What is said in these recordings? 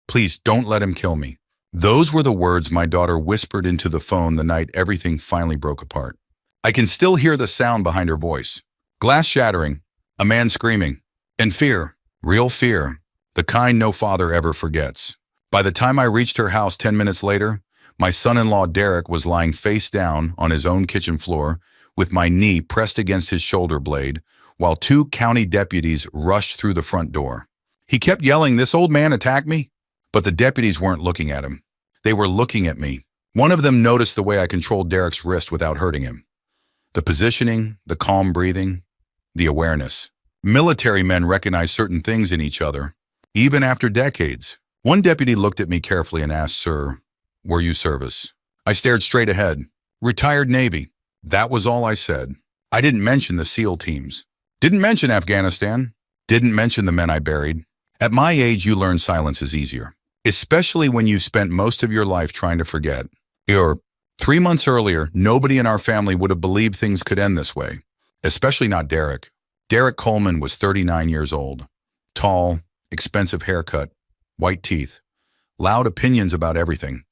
Please don't let him kill me. Those were the words my daughter whispered into the phone the night everything finally broke apart. I can still hear the sound behind her voice. Glass shattering, a man screaming, and fear, real fear, the kind no father ever forgets. By the time I reached her house 10 minutes later, my son-in-law Derek was lying face down on his own kitchen floor with my knee pressed against his shoulder blade, while two county deputies rushed through the front door. He kept yelling, "This old man attacked me?" But the deputies weren't looking at him. They were looking at me. One of them noticed the way I controlled Derek's wrist without hurting him. The positioning, the calm breathing, the awareness. Military men recognize certain things in each other, even after decades. One deputy looked at me carefully and asked, "Sir, were you service?" I stared straight ahead. "Retired Navy." That was all I said. I didn't mention the SEAL teams. Didn't mention Afghanistan. Didn't mention the men I buried. At my age, you learn silence is easier, especially when you've spent most of your life trying to forget. 3 months earlier, nobody in our family would have believed things could end this way, especially not Derek. Derek Coleman was 39 years old. Tall, expensive haircut, white teeth, loud opinions about everything.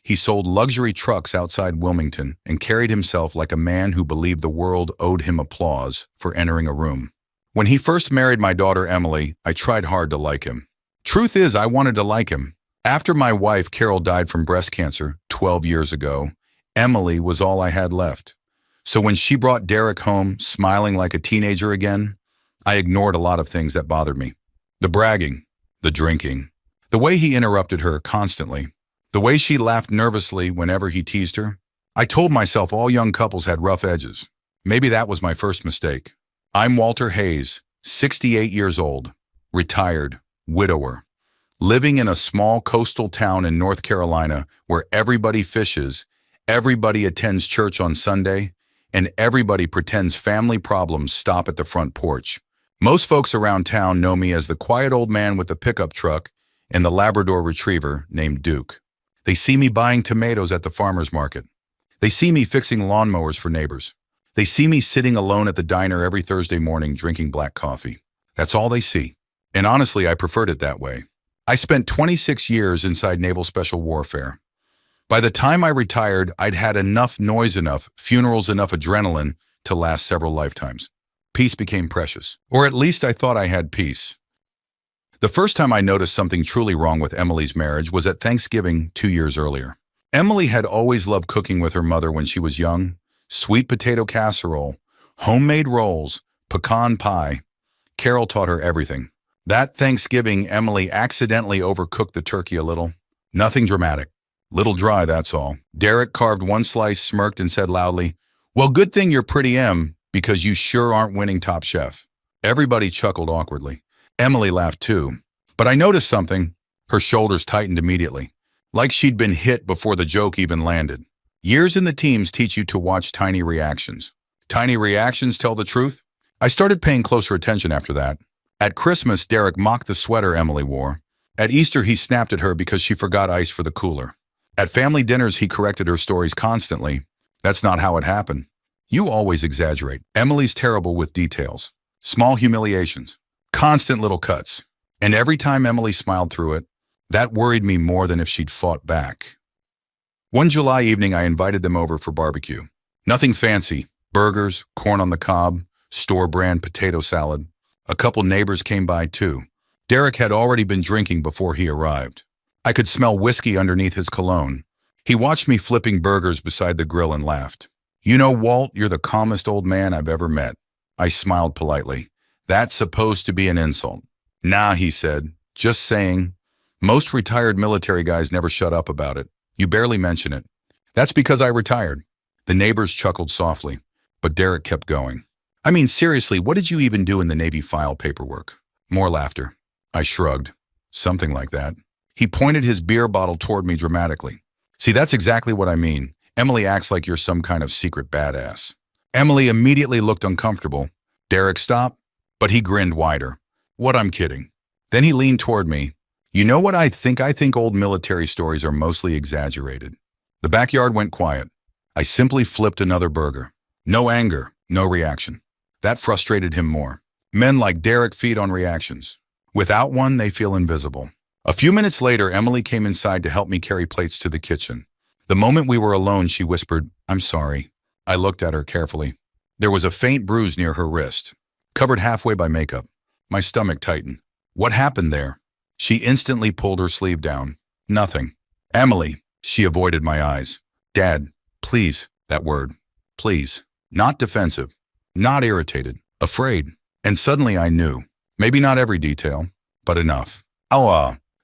He sold luxury trucks outside Wilmington and carried himself like a man who believed the world owed him applause for entering a room. When he first married my daughter Emily, I tried hard to like him. Truth is, I wanted to like him. After my wife Carol died from breast cancer 12 years ago, Emily was all I had left. So when she brought Derek home, smiling like a teenager again, I ignored a lot of things that bothered me. The bragging, the drinking, the way he interrupted her constantly, the way she laughed nervously whenever he teased her. I told myself all young couples had rough edges. Maybe that was my first mistake. I'm Walter Hayes, 68 years old, retired, widower, living in a small coastal town in North Carolina where everybody fishes, everybody attends church on Sunday, and everybody pretends family problems stop at the front porch. Most folks around town know me as the quiet old man with the pickup truck and the Labrador retriever named Duke. They see me buying tomatoes at the farmer's market. They see me fixing lawnmowers for neighbors. They see me sitting alone at the diner every Thursday morning drinking black coffee. That's all they see. And honestly, I preferred it that way. I spent 26 years inside Naval Special Warfare. By the time I retired, I'd had enough noise, enough funerals, enough adrenaline to last several lifetimes. Peace became precious. Or at least I thought I had peace. The first time I noticed something truly wrong with Emily's marriage was at Thanksgiving 2 years earlier. Emily had always loved cooking with her mother when she was young. Sweet potato casserole, homemade rolls, pecan pie. Carol taught her everything. That Thanksgiving, Emily accidentally overcooked the turkey a little. Nothing dramatic. Little dry, that's all. Derek carved one slice, smirked, and said loudly, "Well, good thing you're pretty Em, because you sure aren't winning Top Chef." Everybody chuckled awkwardly. Emily laughed too. But I noticed something. Her shoulders tightened immediately, like she'd been hit before the joke even landed. Years in the teams teach you to watch tiny reactions. Tiny reactions tell the truth. I started paying closer attention after that. At Christmas, Derek mocked the sweater Emily wore. At Easter, he snapped at her because she forgot ice for the cooler. At family dinners, he corrected her stories constantly. That's not how it happened. You always exaggerate. Emily's terrible with details. Small humiliations. Constant little cuts. And every time Emily smiled through it, that worried me more than if she'd fought back. One July evening, I invited them over for barbecue. Nothing fancy. Burgers, corn on the cob, store-brand potato salad. A couple neighbors came by too. Derek had already been drinking before he arrived. I could smell whiskey underneath his cologne. He watched me flipping burgers beside the grill and laughed. "You know, Walt, you're the calmest old man I've ever met." I smiled politely. "That's supposed to be an insult." "Nah," he said. "Just saying. Most retired military guys never shut up about it. You barely mention it." "That's because I retired." The neighbors chuckled softly, but Derek kept going. "I mean, seriously, what did you even do in the Navy file paperwork?" More laughter. I shrugged. "Something like that." He pointed his beer bottle toward me dramatically. "See, that's exactly what I mean. Emily acts like you're some kind of secret badass." Emily immediately looked uncomfortable. Derek stopped, but he grinned wider. "What, I'm kidding." Then he leaned toward me. "You know what I think? I think old military stories are mostly exaggerated." The backyard went quiet. I simply flipped another burger. No anger, no reaction. That frustrated him more. Men like Derek feed on reactions. Without one, they feel invisible. A few minutes later, Emily came inside to help me carry plates to the kitchen. The moment we were alone, she whispered, "I'm sorry." I looked at her carefully. There was a faint bruise near her wrist, covered halfway by makeup. My stomach tightened. "What happened there?" She instantly pulled her sleeve down. "Nothing." "Emily." She avoided my eyes. "Dad, please." That word. Please. Not defensive. Not irritated. Afraid. And suddenly I knew. Maybe not every detail, but enough.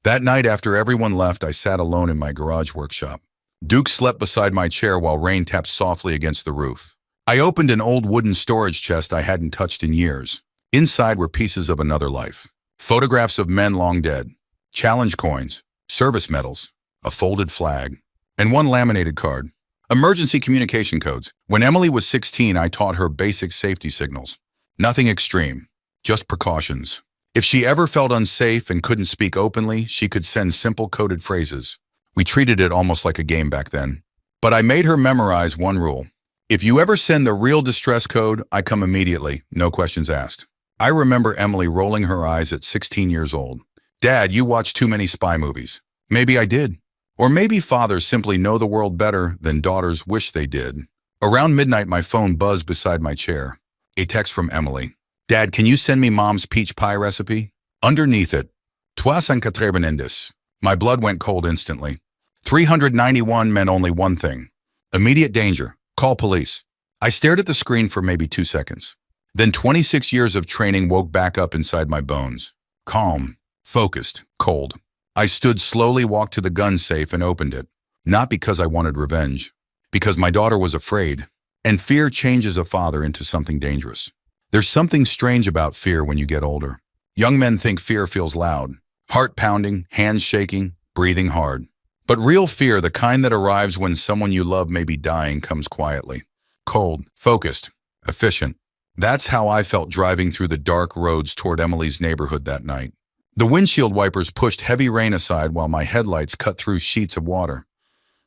That night after everyone left, I sat alone in my garage workshop. Duke slept beside my chair while rain tapped softly against the roof. I opened an old wooden storage chest I hadn't touched in years. Inside were pieces of another life. Photographs of men long dead. Challenge coins. Service medals. A folded flag. And one laminated card. Emergency communication codes. When Emily was 16, I taught her basic safety signals. Nothing extreme. Just precautions. If she ever felt unsafe and couldn't speak openly, she could send simple coded phrases. We treated it almost like a game back then. But I made her memorize one rule. If you ever send the real distress code, I come immediately, no questions asked. I remember Emily rolling her eyes at 16 years old. "Dad, you watch too many spy movies." Maybe I did. Or maybe fathers simply know the world better than daughters wish they did. Around midnight, my phone buzzed beside my chair. A text from Emily. "Dad, can you send me Mom's peach pie recipe?" Underneath it, "Toi sans quatre benendis." My blood went cold instantly. 391 meant only one thing. Immediate danger. Call police. I stared at the screen for maybe 2 seconds. Then 26 years of training woke back up inside my bones. Calm, focused, cold. I stood slowly, walked to the gun safe and opened it. Not because I wanted revenge. Because my daughter was afraid. And fear changes a father into something dangerous. There's something strange about fear when you get older. Young men think fear feels loud. Heart pounding, hands shaking, breathing hard. But real fear, the kind that arrives when someone you love may be dying, comes quietly. Cold, focused, efficient. That's how I felt driving through the dark roads toward Emily's neighborhood that night. The windshield wipers pushed heavy rain aside while my headlights cut through sheets of water.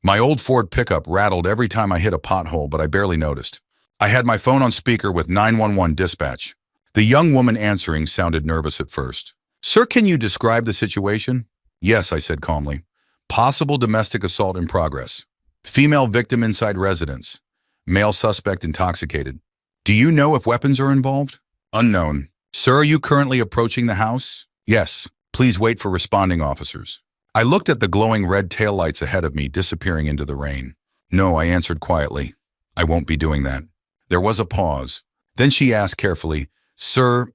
My old Ford pickup rattled every time I hit a pothole, but I barely noticed. I had my phone on speaker with 911 dispatch. The young woman answering sounded nervous at first. "Sir, can you describe the situation?" "Yes," I said calmly. "Possible domestic assault in progress. Female victim inside residence. Male suspect intoxicated. Do you know if weapons are involved?" "Unknown." "Sir, are you currently approaching the house?" "Yes. Please wait for responding officers." I looked at the glowing red taillights ahead of me disappearing into the rain. "No," I answered quietly. "I won't be doing that." There was a pause. Then she asked carefully, "Sir,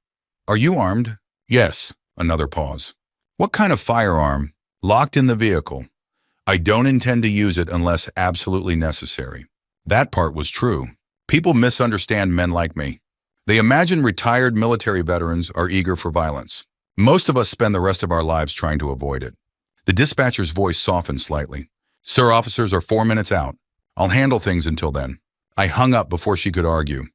are you armed?" "Yes." Another pause. "What kind of firearm?" "Locked in the vehicle. I don't intend to use it unless absolutely necessary." That part was true. People misunderstand men like me. They imagine retired military veterans are eager for violence. Most of us spend the rest of our lives trying to avoid it. The dispatcher's voice softened slightly. "Sir, officers are 4 minutes out. I'll handle things until then." I hung up before she could argue.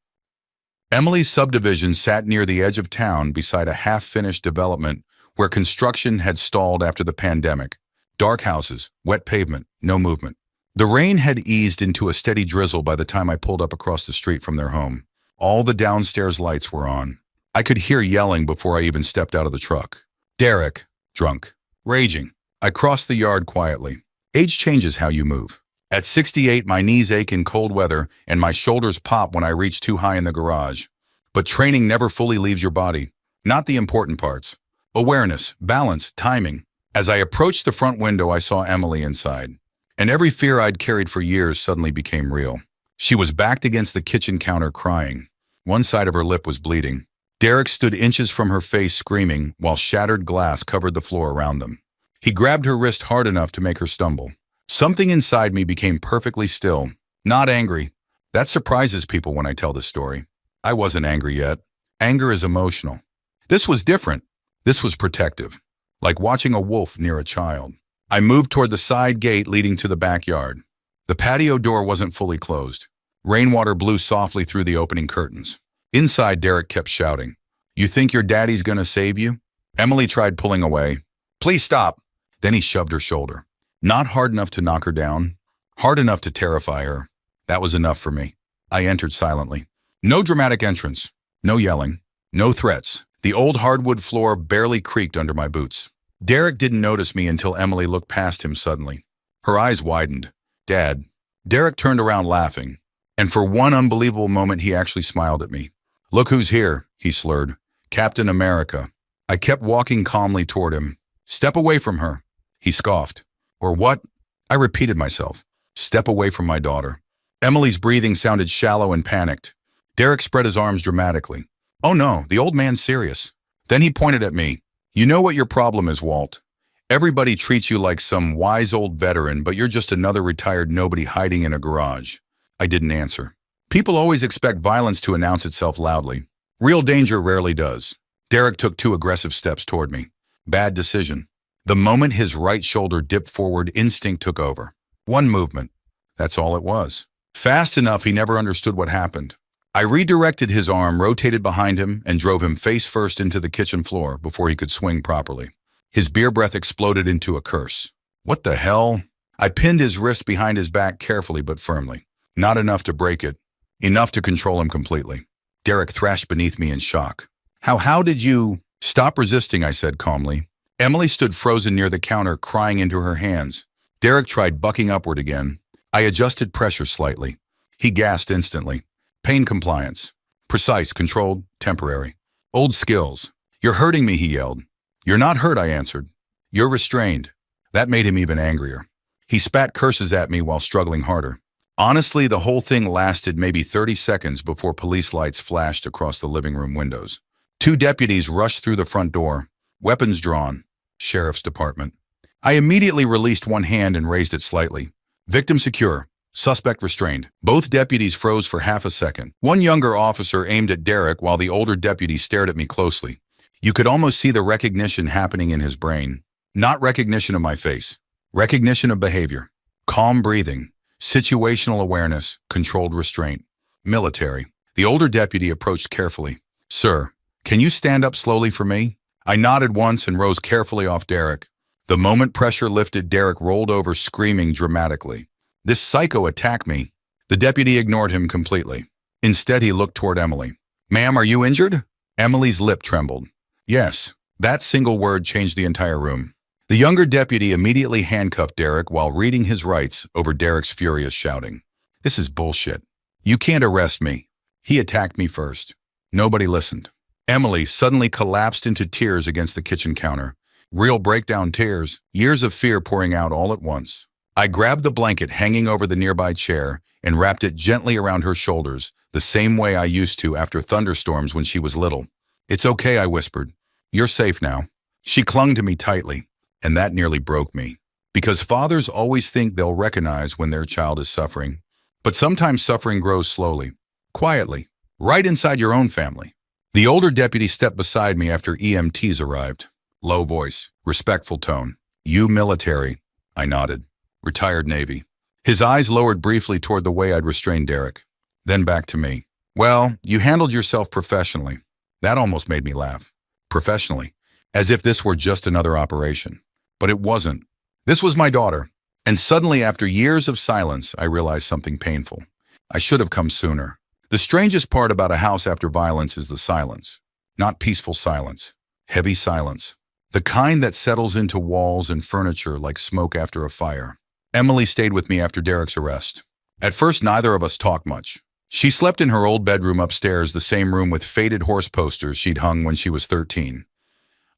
Emily's subdivision sat near the edge of town beside a half-finished development where construction had stalled after the pandemic. Dark houses, wet pavement, no movement. The rain had eased into a steady drizzle by the time I pulled up across the street from their home. All the downstairs lights were on. I could hear yelling before I even stepped out of the truck. Derek, drunk, raging. I crossed the yard quietly. Age changes how you move. At 68, my knees ache in cold weather and my shoulders pop when I reach too high in the garage. But training never fully leaves your body. Not the important parts. Awareness, balance, timing. As I approached the front window, I saw Emily inside. And every fear I'd carried for years suddenly became real. She was backed against the kitchen counter crying. One side of her lip was bleeding. Derek stood inches from her face screaming while shattered glass covered the floor around them. He grabbed her wrist hard enough to make her stumble. Something inside me became perfectly still, not angry. That surprises people when I tell this story. I wasn't angry yet. Anger is emotional. This was different. This was protective, like watching a wolf near a child. I moved toward the side gate leading to the backyard. The patio door wasn't fully closed. Rainwater blew softly through the opening curtains. Inside, Derek kept shouting, "You think your daddy's gonna save you?" Emily tried pulling away. "Please stop." Then he shoved her shoulder. Not hard enough to knock her down, hard enough to terrify her. That was enough for me. I entered silently. No dramatic entrance, no yelling, no threats. The old hardwood floor barely creaked under my boots. Derek didn't notice me until Emily looked past him suddenly. Her eyes widened. Dad. Derek turned around laughing, and for one unbelievable moment he actually smiled at me. Look who's here, he slurred. Captain America. I kept walking calmly toward him. Step away from her, he scoffed. Or what? I repeated myself. Step away from my daughter. Emily's breathing sounded shallow and panicked. Derek spread his arms dramatically. Oh no, the old man's serious. Then he pointed at me. You know what your problem is, Walt. Everybody treats you like some wise old veteran, but you're just another retired nobody hiding in a garage. I didn't answer. People always expect violence to announce itself loudly. Real danger rarely does. Derek took 2 aggressive steps toward me. Bad decision. The moment his right shoulder dipped forward, instinct took over. One movement. That's all it was. Fast enough he never understood what happened. I redirected his arm, rotated behind him, and drove him face first into the kitchen floor before he could swing properly. His beer breath exploded into a curse. What the hell? I pinned his wrist behind his back carefully but firmly. Not enough to break it. Enough to control him completely. Derek thrashed beneath me in shock. How did you— Stop resisting, I said calmly. Emily stood frozen near the counter, crying into her hands. Derek tried bucking upward again. I adjusted pressure slightly. He gasped instantly. Pain compliance. Precise, controlled, temporary. Old skills. You're hurting me, he yelled. You're not hurt, I answered. You're restrained. That made him even angrier. He spat curses at me while struggling harder. Honestly, the whole thing lasted maybe 30 seconds before police lights flashed across the living room windows. 2 deputies rushed through the front door, weapons drawn. Sheriff's Department. I immediately released one hand and raised it slightly. Victim secure. Suspect restrained. Both deputies froze for half a second. One younger officer aimed at Derek while the older deputy stared at me closely. You could almost see the recognition happening in his brain. Not recognition of my face. Recognition of behavior. Calm breathing. Situational awareness. Controlled restraint. Military. The older deputy approached carefully. Sir, can you stand up slowly for me? I nodded once and rose carefully off Derek. The moment pressure lifted, Derek rolled over screaming dramatically. This psycho attacked me. The deputy ignored him completely. Instead, he looked toward Emily. Ma'am, are you injured? Emily's lip trembled. Yes. That single word changed the entire room. The younger deputy immediately handcuffed Derek while reading his rights over Derek's furious shouting. This is bullshit. You can't arrest me. He attacked me first. Nobody listened. Emily suddenly collapsed into tears against the kitchen counter. Real breakdown tears, years of fear pouring out all at once. I grabbed the blanket hanging over the nearby chair and wrapped it gently around her shoulders, the same way I used to after thunderstorms when she was little. It's okay, I whispered. You're safe now. She clung to me tightly, and that nearly broke me. Because fathers always think they'll recognize when their child is suffering. But sometimes suffering grows slowly, quietly, right inside your own family. The older deputy stepped beside me after EMTs arrived. Low voice, respectful tone. You military. I nodded. Retired Navy. His eyes lowered briefly toward the way I'd restrained Derek. Then back to me. Well, you handled yourself professionally. That almost made me laugh. Professionally. As if this were just another operation. But it wasn't. This was my daughter. And suddenly, after years of silence, I realized something painful. I should have come sooner. The strangest part about a house after violence is the silence. Not peaceful silence. Heavy silence. The kind that settles into walls and furniture like smoke after a fire. Emily stayed with me after Derek's arrest. At first, neither of us talked much. She slept in her old bedroom upstairs, the same room with faded horse posters she'd hung when she was 13.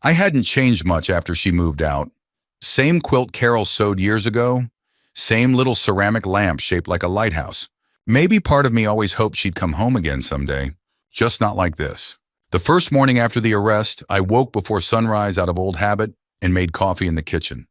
I hadn't changed much after she moved out. Same quilt Carol sewed years ago. Same little ceramic lamp shaped like a lighthouse. Maybe part of me always hoped she'd come home again someday. Just not like this. The first morning after the arrest, I woke before sunrise out of old habit and made coffee in the kitchen.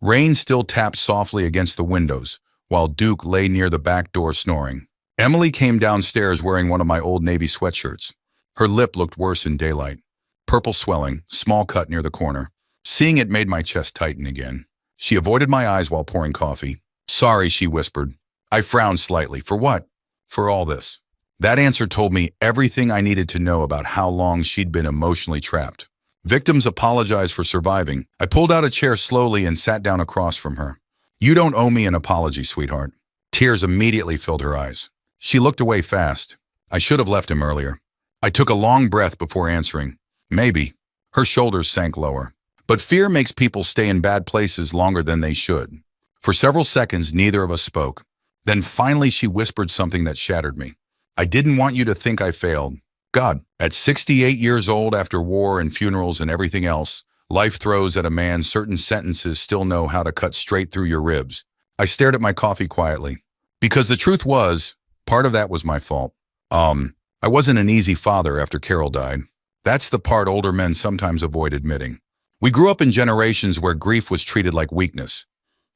Rain still tapped softly against the windows, while Duke lay near the back door snoring. Emily came downstairs wearing one of my old Navy sweatshirts. Her lip looked worse in daylight. Purple swelling, small cut near the corner. Seeing it made my chest tighten again. She avoided my eyes while pouring coffee. Sorry, she whispered. I frowned slightly. For what? For all this. That answer told me everything I needed to know about how long she'd been emotionally trapped. Victims apologize for surviving. I pulled out a chair slowly and sat down across from her. You don't owe me an apology, sweetheart. Tears immediately filled her eyes. She looked away fast. I should have left him earlier. I took a long breath before answering. Maybe. Her shoulders sank lower. But fear makes people stay in bad places longer than they should. For several seconds, neither of us spoke. Then finally she whispered something that shattered me. I didn't want you to think I failed. God, at 68 years old, after war and funerals and everything else, life throws at a man certain sentences still know how to cut straight through your ribs. I stared at my coffee quietly. Because the truth was, part of that was my fault. I wasn't an easy father after Carol died. That's the part older men sometimes avoid admitting. We grew up in generations where grief was treated like weakness.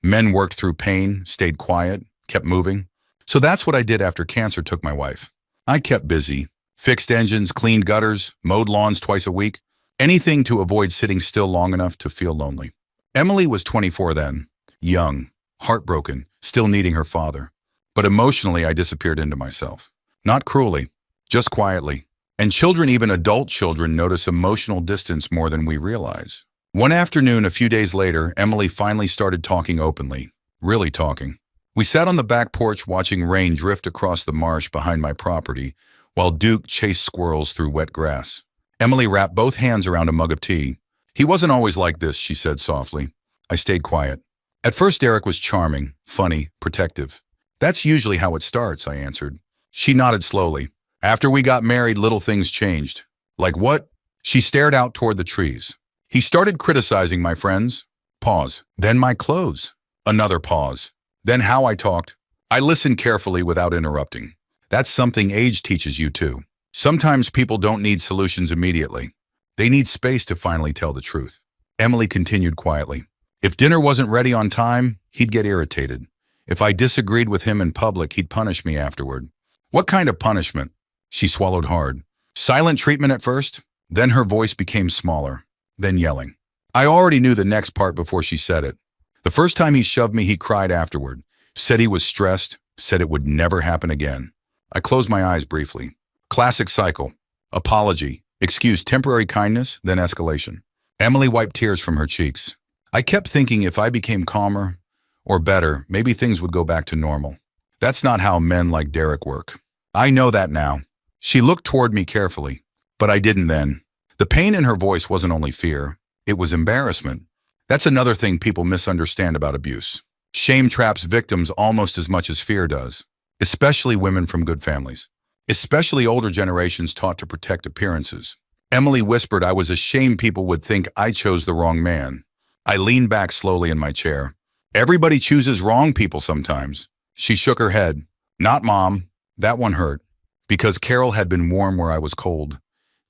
Men worked through pain, stayed quiet, kept moving. So that's what I did after cancer took my wife. I kept busy, fixed engines, cleaned gutters, mowed lawns twice a week, anything to avoid sitting still long enough to feel lonely. Emily was 24 then, young, heartbroken, still needing her father. But emotionally, I disappeared into myself. Not cruelly, just quietly. And children, even adult children, notice emotional distance more than we realize. One afternoon, a few days later, Emily finally started talking openly, really talking. We sat on the back porch watching rain drift across the marsh behind my property, while Duke chased squirrels through wet grass. Emily wrapped both hands around a mug of tea. He wasn't always like this, she said softly. I stayed quiet. At first, Derek was charming, funny, protective. That's usually how it starts, I answered. She nodded slowly. After we got married, little things changed. Like what? She stared out toward the trees. He started criticizing my friends. Pause. Then my clothes. Another pause. Then how I talked. I listened carefully without interrupting. That's something age teaches you too. Sometimes people don't need solutions immediately. They need space to finally tell the truth. Emily continued quietly. If dinner wasn't ready on time, he'd get irritated. If I disagreed with him in public, he'd punish me afterward. What kind of punishment? She swallowed hard. Silent treatment at first, then her voice became smaller, then yelling. I already knew the next part before she said it. The first time he shoved me, he cried afterward, said he was stressed, said it would never happen again. I closed my eyes briefly. Classic cycle. Apology, excuse, temporary kindness, then escalation. Emily wiped tears from her cheeks. I kept thinking if I became calmer, or better, maybe things would go back to normal. That's not how men like Derek work. I know that now. She looked toward me carefully, but I didn't then. The pain in her voice wasn't only fear, it was embarrassment. That's another thing people misunderstand about abuse. Shame traps victims almost as much as fear does, especially women from good families, especially older generations taught to protect appearances. Emily whispered I was ashamed people would think I chose the wrong man. I leaned back slowly in my chair. Everybody chooses wrong people sometimes. She shook her head. Not Mom. That one hurt. Because Carol had been warm where I was cold,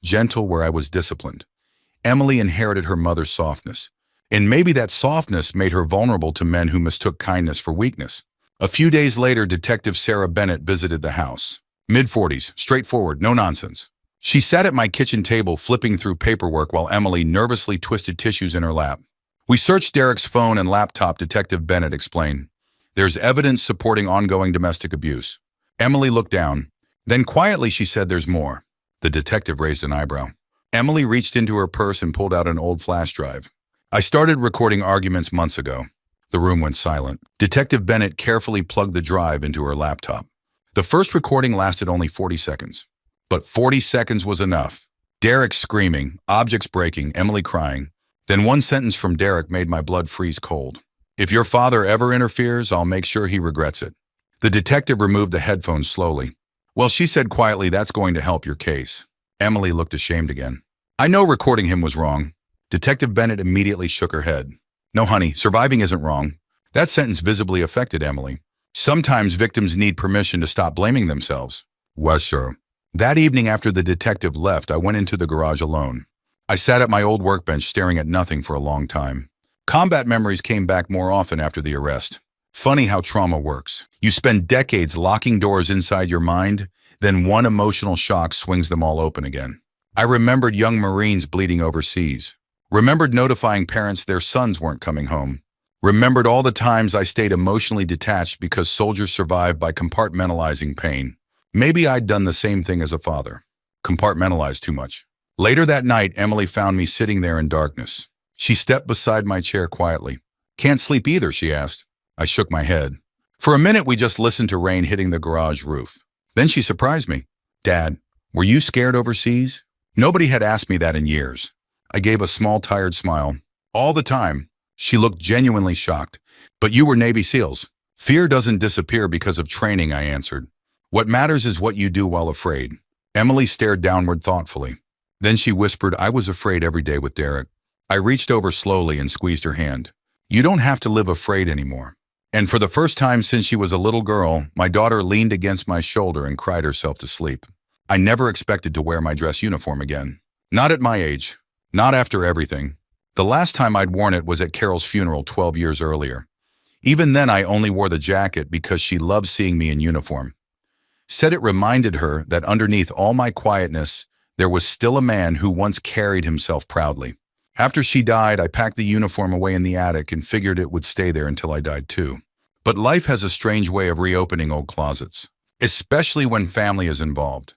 gentle where I was disciplined. Emily inherited her mother's softness. And maybe that softness made her vulnerable to men who mistook kindness for weakness. A few days later, Detective Sarah Bennett visited the house. Mid-40s, straightforward, no nonsense. She sat at my kitchen table flipping through paperwork while Emily nervously twisted tissues in her lap. We searched Derek's phone and laptop, Detective Bennett explained. There's evidence supporting ongoing domestic abuse. Emily looked down. Then quietly she said there's more. The detective raised an eyebrow. Emily reached into her purse and pulled out an old flash drive. I started recording arguments months ago. The room went silent. Detective Bennett carefully plugged the drive into her laptop. The first recording lasted only 40 seconds. But 40 seconds was enough. Derek screaming, objects breaking, Emily crying. Then one sentence from Derek made my blood freeze cold. If your father ever interferes, I'll make sure he regrets it. The detective removed the headphones slowly. Well, she said quietly, that's going to help your case. Emily looked ashamed again. I know recording him was wrong. Detective Bennett immediately shook her head. No, honey, surviving isn't wrong. That sentence visibly affected Emily. Sometimes victims need permission to stop blaming themselves. Was sure. That evening after the detective left, I went into the garage alone. I sat at my old workbench staring at nothing for a long time. Combat memories came back more often after the arrest. Funny how trauma works. You spend decades locking doors inside your mind, then one emotional shock swings them all open again. I remembered young Marines bleeding overseas. Remembered notifying parents their sons weren't coming home. Remembered all the times I stayed emotionally detached because soldiers survived by compartmentalizing pain. Maybe I'd done the same thing as a father. Compartmentalized too much. Later that night, Emily found me sitting there in darkness. She stepped beside my chair quietly. Can't sleep either, she asked. I shook my head. For a minute, we just listened to rain hitting the garage roof. Then she surprised me. Dad, were you scared overseas? Nobody had asked me that in years. I gave a small, tired smile. All the time. She looked genuinely shocked. But you were Navy SEALs. Fear doesn't disappear because of training, I answered. What matters is what you do while afraid. Emily stared downward thoughtfully. Then she whispered, I was afraid every day with Derek. I reached over slowly and squeezed her hand. You don't have to live afraid anymore. And for the first time since she was a little girl, my daughter leaned against my shoulder and cried herself to sleep. I never expected to wear my dress uniform again. Not at my age. Not after everything. The last time I'd worn it was at Carol's funeral 12 years earlier. Even then, I only wore the jacket because she loved seeing me in uniform. Said it reminded her that underneath all my quietness, there was still a man who once carried himself proudly. After she died, I packed the uniform away in the attic and figured it would stay there until I died too. But life has a strange way of reopening old closets, especially when family is involved.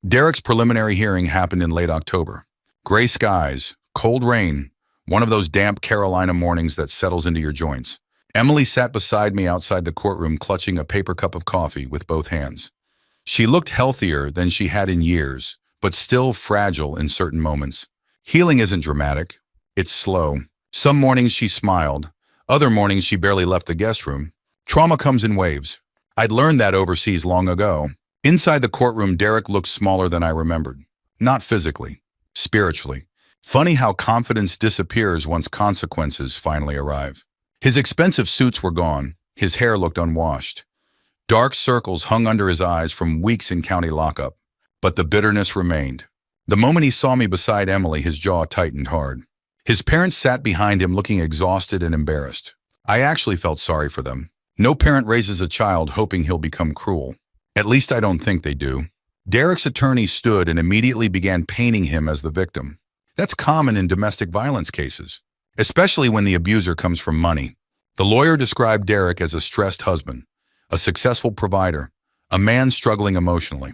Derek's preliminary hearing happened in late October. Gray skies, cold rain, one of those damp Carolina mornings that settles into your joints. Emily sat beside me outside the courtroom clutching a paper cup of coffee with both hands. She looked healthier than she had in years, but still fragile in certain moments. Healing isn't dramatic. It's slow. Some mornings she smiled. Other mornings she barely left the guest room. Trauma comes in waves. I'd learned that overseas long ago. Inside the courtroom, Derek looked smaller than I remembered. Not physically, spiritually. Funny how confidence disappears once consequences finally arrive. His expensive suits were gone. His hair looked unwashed. Dark circles hung under his eyes from weeks in county lockup. But the bitterness remained. The moment he saw me beside Emily, his jaw tightened hard. His parents sat behind him looking exhausted and embarrassed. I actually felt sorry for them. No parent raises a child hoping he'll become cruel. At least I don't think they do. Derek's attorney stood and immediately began painting him as the victim. That's common in domestic violence cases, especially when the abuser comes from money. The lawyer described Derek as a stressed husband, a successful provider, a man struggling emotionally.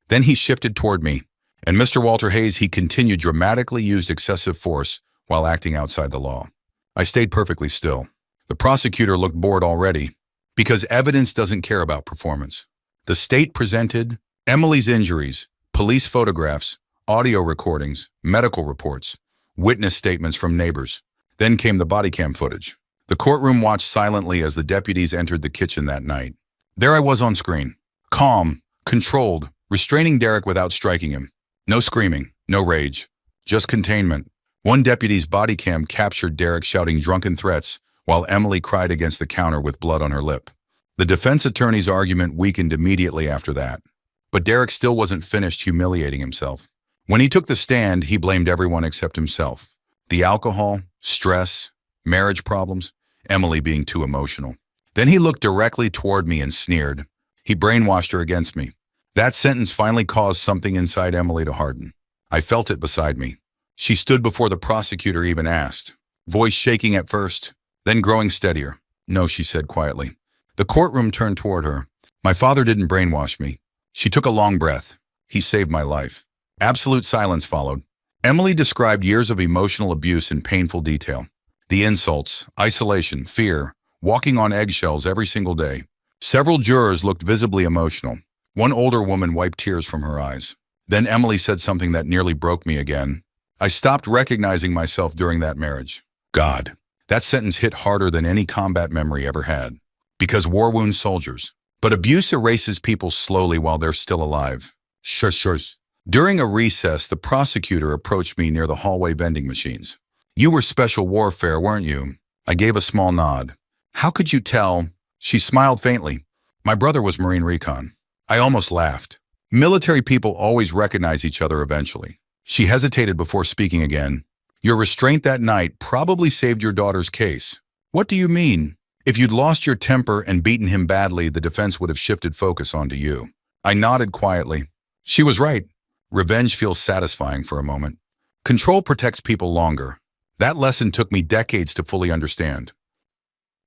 Then he shifted toward me, and Mr. Walter Hayes, he continued dramatically used excessive force while acting outside the law. I stayed perfectly still. The prosecutor looked bored already, because evidence doesn't care about performance. The state presented Emily's injuries, police photographs, audio recordings, medical reports, witness statements from neighbors. Then came the body cam footage. The courtroom watched silently as the deputies entered the kitchen that night. There I was on screen, calm, controlled, restraining Derek without striking him. No screaming, no rage, just containment. One deputy's body cam captured Derek shouting drunken threats while Emily cried against the counter with blood on her lip. The defense attorney's argument weakened immediately after that. But Derek still wasn't finished humiliating himself. When he took the stand, he blamed everyone except himself. The alcohol, stress, marriage problems, Emily being too emotional. Then he looked directly toward me and sneered. He brainwashed her against me. That sentence finally caused something inside Emily to harden. I felt it beside me. She stood before the prosecutor even asked, voice shaking at first, then growing steadier. No, she said quietly. The courtroom turned toward her. My father didn't brainwash me. She took a long breath. He saved my life. Absolute silence followed. Emily described years of emotional abuse in painful detail. The insults, isolation, fear, walking on eggshells every single day. Several jurors looked visibly emotional. One older woman wiped tears from her eyes. Then Emily said something that nearly broke me again. I stopped recognizing myself during that marriage. God, that sentence hit harder than any combat memory ever had. Because war wounds soldiers. But abuse erases people slowly while they're still alive. Shush. During a recess, the prosecutor approached me near the hallway vending machines. You were special warfare, weren't you? I gave a small nod. How could you tell? She smiled faintly. My brother was Marine Recon. I almost laughed. Military people always recognize each other eventually. She hesitated before speaking again. Your restraint that night probably saved your daughter's case. What do you mean? If you'd lost your temper and beaten him badly, the defense would have shifted focus onto you. I nodded quietly. She was right. Revenge feels satisfying for a moment. Control protects people longer. That lesson took me decades to fully understand.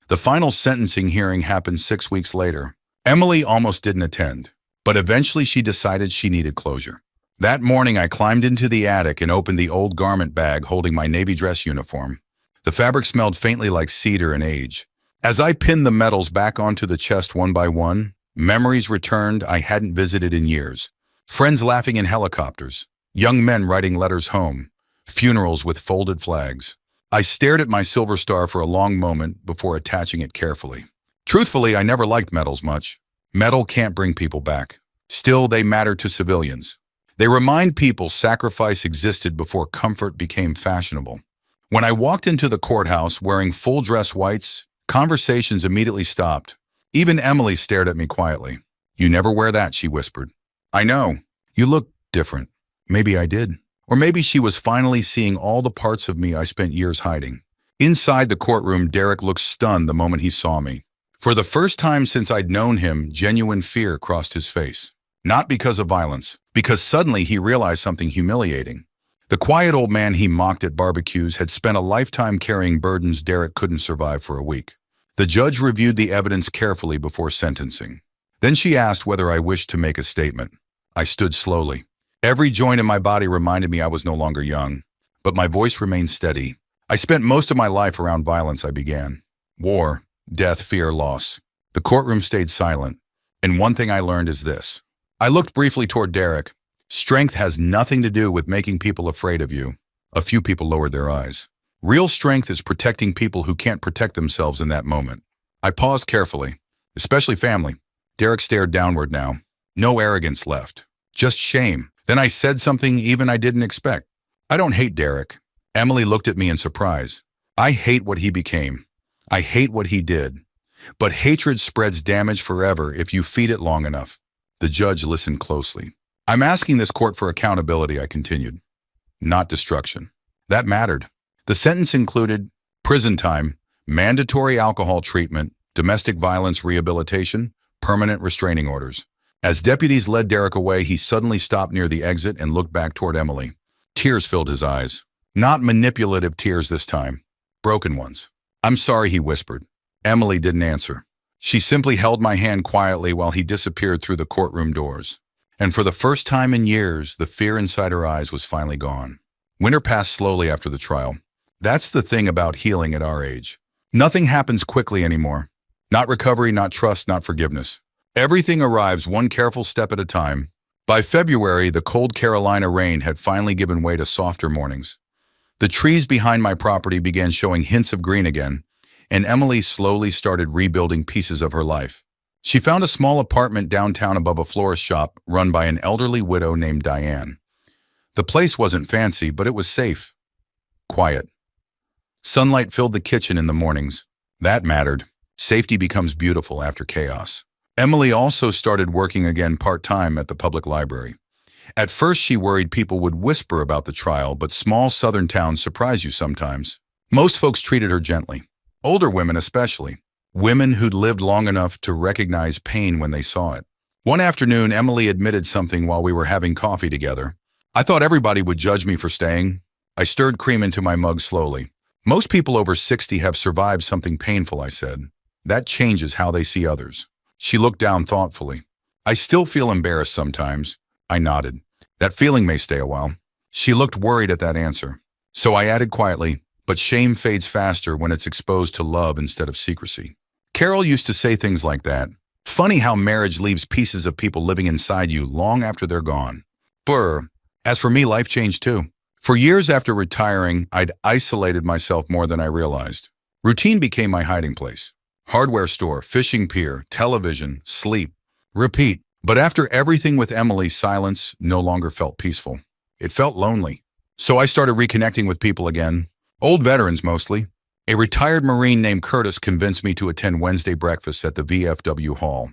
The final sentencing hearing happened 6 weeks later. Emily almost didn't attend, but eventually she decided she needed closure. That morning, I climbed into the attic and opened the old garment bag holding my Navy dress uniform. The fabric smelled faintly like cedar and age. As I pinned the medals back onto the chest one by one, memories returned I hadn't visited in years. Friends laughing in helicopters, young men writing letters home, funerals with folded flags. I stared at my silver star for a long moment before attaching it carefully. Truthfully, I never liked medals much. Metal can't bring people back. Still, they matter to civilians. They remind people sacrifice existed before comfort became fashionable. When I walked into the courthouse wearing full dress whites, conversations immediately stopped. Even Emily stared at me quietly. "You never wear that," she whispered. "I know. You look different." Maybe I did. Or maybe she was finally seeing all the parts of me I spent years hiding. Inside the courtroom, Derek looked stunned the moment he saw me. For the first time since I'd known him, genuine fear crossed his face. Not because of violence, because suddenly he realized something humiliating. The quiet old man he mocked at barbecues had spent a lifetime carrying burdens Derek couldn't survive for a week. The judge reviewed the evidence carefully before sentencing. Then she asked whether I wished to make a statement. I stood slowly. Every joint in my body reminded me I was no longer young, but my voice remained steady. I spent most of my life around violence, I began. War, death, fear, loss. The courtroom stayed silent, and one thing I learned is this. I looked briefly toward Derek. Strength has nothing to do with making people afraid of you. A few people lowered their eyes. Real strength is protecting people who can't protect themselves in that moment. I paused carefully, especially family. Derek stared downward now. No arrogance left, just shame. Then I said something even I didn't expect. "I don't hate Derek." Emily looked at me in surprise. "I hate what he became. I hate what he did. But hatred spreads damage forever if you feed it long enough." The judge listened closely. "I'm asking this court for accountability," I continued. "Not destruction." That mattered. The sentence included prison time, mandatory alcohol treatment, domestic violence rehabilitation, permanent restraining orders. As deputies led Derek away, he suddenly stopped near the exit and looked back toward Emily. Tears filled his eyes. Not manipulative tears this time. Broken ones. "I'm sorry," he whispered. Emily didn't answer. She simply held my hand quietly while he disappeared through the courtroom doors. And for the first time in years, the fear inside her eyes was finally gone. Winter passed slowly after the trial. That's the thing about healing at our age. Nothing happens quickly anymore. Not recovery, not trust, not forgiveness. Everything arrives one careful step at a time. By February, the cold Carolina rain had finally given way to softer mornings. The trees behind my property began showing hints of green again, and Emily slowly started rebuilding pieces of her life. She found a small apartment downtown above a florist shop run by an elderly widow named Diane. The place wasn't fancy, but it was safe. Quiet. Sunlight filled the kitchen in the mornings. That mattered. Safety becomes beautiful after chaos. Emily also started working again part-time at the public library. At first, she worried people would whisper about the trial, but small southern towns surprise you sometimes. Most folks treated her gently. Older women especially. Women who'd lived long enough to recognize pain when they saw it. One afternoon, Emily admitted something while we were having coffee together. "I thought everybody would judge me for staying." I stirred cream into my mug slowly. "Most people over 60 have survived something painful," I said. "That changes how they see others." She looked down thoughtfully. "I still feel embarrassed sometimes." I nodded. "That feeling may stay a while." She looked worried at that answer. So I added quietly, "But shame fades faster when it's exposed to love instead of secrecy." Carol used to say things like that. Funny how marriage leaves pieces of people living inside you long after they're gone. Brr. As for me, life changed too. For years after retiring, I'd isolated myself more than I realized. Routine became my hiding place. Hardware store, fishing pier, television, sleep, repeat. But after everything with Emily, silence no longer felt peaceful. It felt lonely. So I started reconnecting with people again. Old veterans mostly. A retired Marine named Curtis convinced me to attend Wednesday breakfasts at the VFW hall.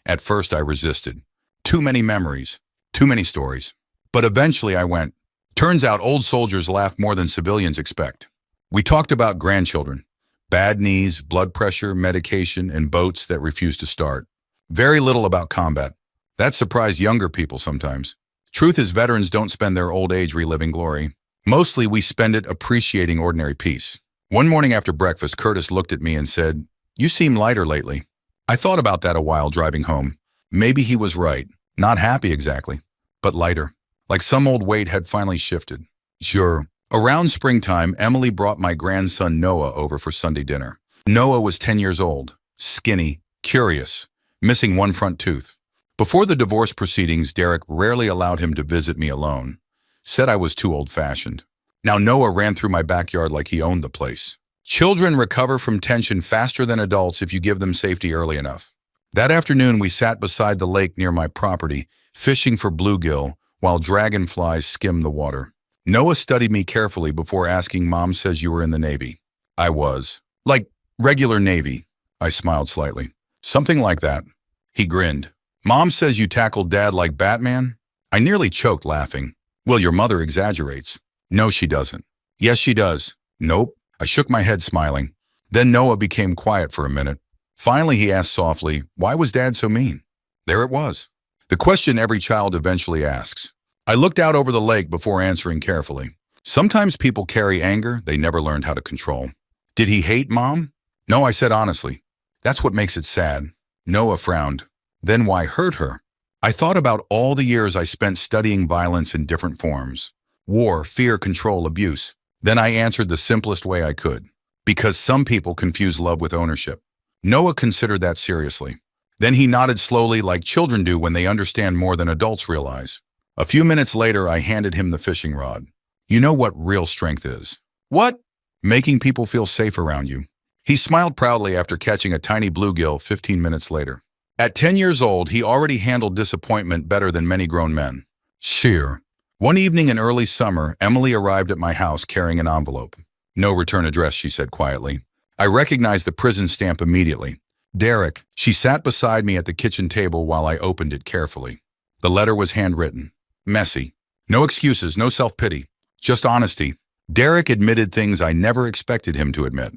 At first I resisted. Too many memories, too many stories. But eventually I went. Turns out old soldiers laugh more than civilians expect. We talked about grandchildren. Bad knees, blood pressure, medication, and boats that refuse to start. Very little about combat. That surprised younger people sometimes. Truth is, veterans don't spend their old age reliving glory. Mostly we spend it appreciating ordinary peace. One morning after breakfast, Curtis looked at me and said, "You seem lighter lately." I thought about that a while driving home. Maybe he was right. Not happy exactly, but lighter. Like some old weight had finally shifted. Sure. Around springtime, Emily brought my grandson Noah over for Sunday dinner. Noah was 10 years old, skinny, curious, missing one front tooth. Before the divorce proceedings, Derek rarely allowed him to visit me alone. Said I was too old-fashioned. Now Noah ran through my backyard like he owned the place. Children recover from tension faster than adults if you give them safety early enough. That afternoon, we sat beside the lake near my property, fishing for bluegill while dragonflies skimmed the water. Noah studied me carefully before asking, "Mom says you were in the Navy." I was. "Like regular Navy?" I smiled slightly. "Something like that." He grinned. "Mom says you tackled Dad like Batman?" I nearly choked laughing. "Well, your mother exaggerates." "No, she doesn't." "Yes, she does." "Nope." I shook my head, smiling. Then Noah became quiet for a minute. Finally, he asked softly, "Why was Dad so mean?" There it was. The question every child eventually asks. I looked out over the lake before answering carefully. Sometimes people carry anger they never learned how to control. "Did he hate Mom?" "No," I said honestly. "That's what makes it sad." Noah frowned. "Then why hurt her?" I thought about all the years I spent studying violence in different forms. War, fear, control, abuse. Then I answered the simplest way I could. Because some people confuse love with ownership. Noah considered that seriously. Then he nodded slowly like children do when they understand more than adults realize. A few minutes later, I handed him the fishing rod. "You know what real strength is?" "What?" "Making people feel safe around you." He smiled proudly after catching a tiny bluegill 15 minutes later. At 10 years old, he already handled disappointment better than many grown men. Sheer. One evening in early summer, Emily arrived at my house carrying an envelope. "No return address," she said quietly. I recognized the prison stamp immediately. "Derek." She sat beside me at the kitchen table while I opened it carefully. The letter was handwritten. Messy. No excuses, no self-pity. Just honesty. Derek admitted things I never expected him to admit.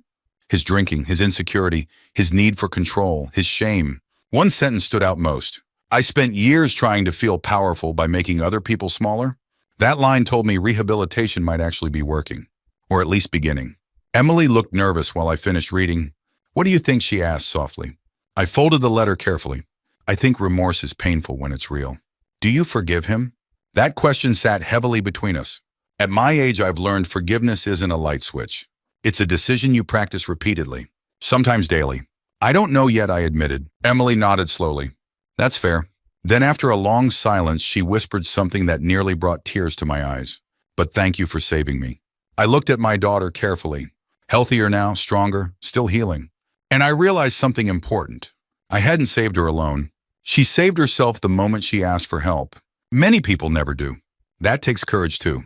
His drinking, his insecurity, his need for control, his shame. One sentence stood out most. "I spent years trying to feel powerful by making other people smaller." That line told me rehabilitation might actually be working. Or at least beginning. Emily looked nervous while I finished reading. "What do you think?" she asked softly. I folded the letter carefully. "I think remorse is painful when it's real." "Do you forgive him?" That question sat heavily between us. At my age, I've learned forgiveness isn't a light switch. It's a decision you practice repeatedly, sometimes daily. "I don't know yet," I admitted. Emily nodded slowly. "That's fair." Then after a long silence, she whispered something that nearly brought tears to my eyes. "But thank you for saving me." I looked at my daughter carefully. Healthier now, stronger, still healing. And I realized something important. I hadn't saved her alone. She saved herself the moment she asked for help. Many people never do. That takes courage too.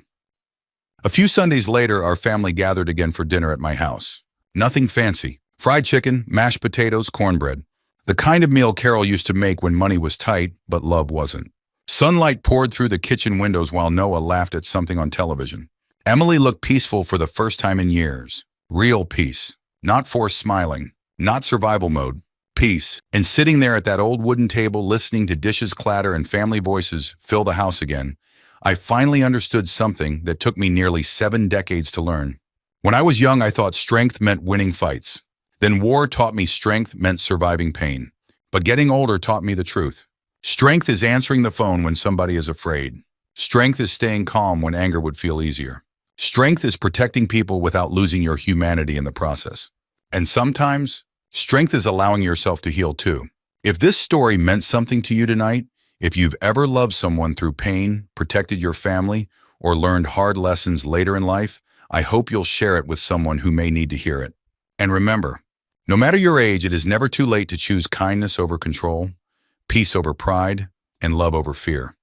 A few Sundays later, our family gathered again for dinner at my house. Nothing fancy. Fried chicken, mashed potatoes, cornbread. The kind of meal Carol used to make when money was tight, but love wasn't. Sunlight poured through the kitchen windows while Noah laughed at something on television. Emily looked peaceful for the first time in years. Real peace. Not forced smiling. Not survival mode. Peace. And sitting there at that old wooden table, listening to dishes clatter and family voices fill the house again, I finally understood something that took me nearly 7 decades to learn. When I was young, I thought strength meant winning fights. Then war taught me strength meant surviving pain. But getting older taught me the truth. Strength is answering the phone when somebody is afraid. Strength is staying calm when anger would feel easier. Strength is protecting people without losing your humanity in the process. And sometimes, strength is allowing yourself to heal too. If this story meant something to you tonight, if you've ever loved someone through pain, protected your family, or learned hard lessons later in life, I hope you'll share it with someone who may need to hear it. And remember, no matter your age, it is never too late to choose kindness over control, peace over pride, and love over fear.